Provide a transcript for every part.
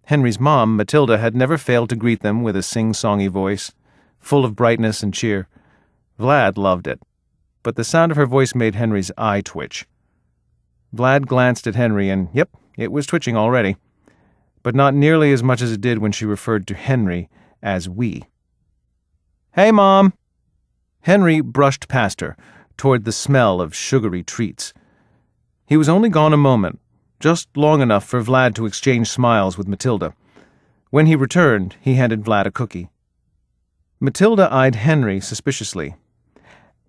Henry's mom, Matilda, had never failed to greet them with a sing-songy voice, full of brightness and cheer. Vlad loved it, but the sound of her voice made Henry's eye twitch. Vlad glanced at Henry, and yep, it was twitching already, but not nearly as much as it did when she referred to Henry as we. "Hey, Mom!" Henry brushed past her, toward the smell of sugary treats. He was only gone a moment, just long enough for Vlad to exchange smiles with Matilda. When he returned, he handed Vlad a cookie. Matilda eyed Henry suspiciously.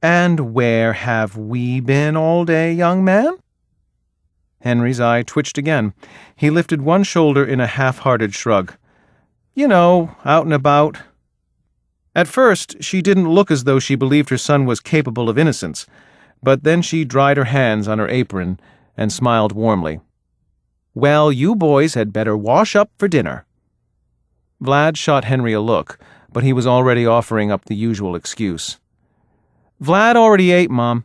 "And where have we been all day, young man?" Henry's eye twitched again. He lifted one shoulder in a half-hearted shrug. "You know, out and about." At first, she didn't look as though she believed her son was capable of innocence, but then she dried her hands on her apron and smiled warmly. "Well, you boys had better wash up for dinner." Vlad shot Henry a look, but he was already offering up the usual excuse. "Vlad already ate, Mom."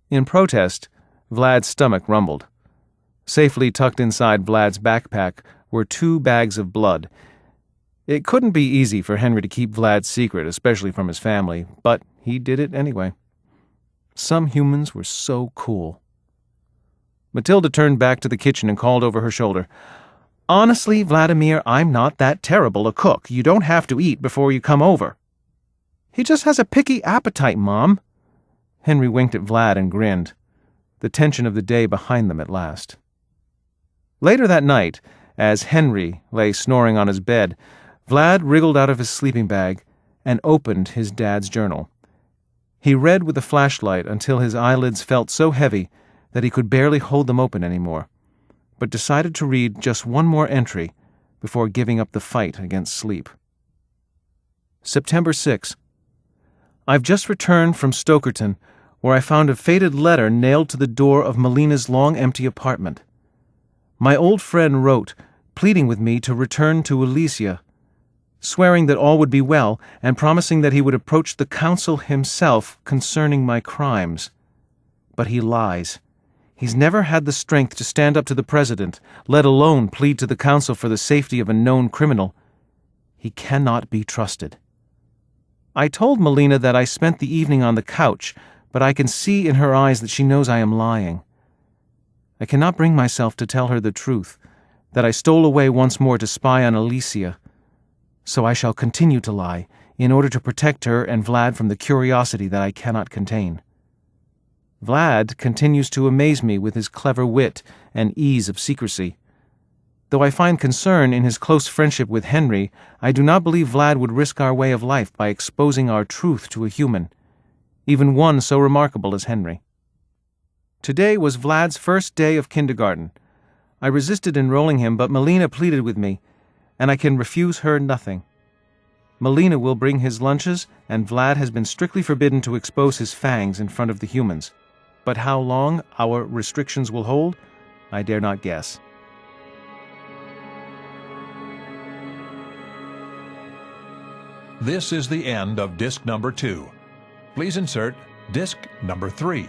In protest, Vlad's stomach rumbled. Safely tucked inside Vlad's backpack were 2 bags of blood. It couldn't be easy for Henry to keep Vlad's secret, especially from his family, but he did it anyway. Some humans were so cool. Matilda turned back to the kitchen and called over her shoulder, "Honestly, Vladimir, I'm not that terrible a cook. You don't have to eat before you come over." "He just has a picky appetite, Mom." Henry winked at Vlad and grinned, the tension of the day behind them at last. Later that night, as Henry lay snoring on his bed, Vlad wriggled out of his sleeping bag and opened his dad's journal. He read with a flashlight until his eyelids felt so heavy that he could barely hold them open anymore, but decided to read just one more entry before giving up the fight against sleep. September 6. I've just returned from Stokerton, where I found a faded letter nailed to the door of Melina's long-empty apartment. My old friend wrote, pleading with me to return to Elysia, swearing that all would be well and promising that he would approach the council himself concerning my crimes. But he lies. He's never had the strength to stand up to the president, let alone plead to the council for the safety of a known criminal. He cannot be trusted. I told Melina that I spent the evening on the couch, but I can see in her eyes that she knows I am lying. I cannot bring myself to tell her the truth, that I stole away once more to spy on Elysia. So I shall continue to lie, in order to protect her and Vlad from the curiosity that I cannot contain. Vlad continues to amaze me with his clever wit and ease of secrecy. Though I find concern in his close friendship with Henry, I do not believe Vlad would risk our way of life by exposing our truth to a human, even one so remarkable as Henry. Today was Vlad's first day of kindergarten. I resisted enrolling him, but Melina pleaded with me, and I can refuse her nothing. Melina will bring his lunches, and Vlad has been strictly forbidden to expose his fangs in front of the humans. But how long our restrictions will hold, I dare not guess. This is the end of disc number 2. Please insert disc number 3.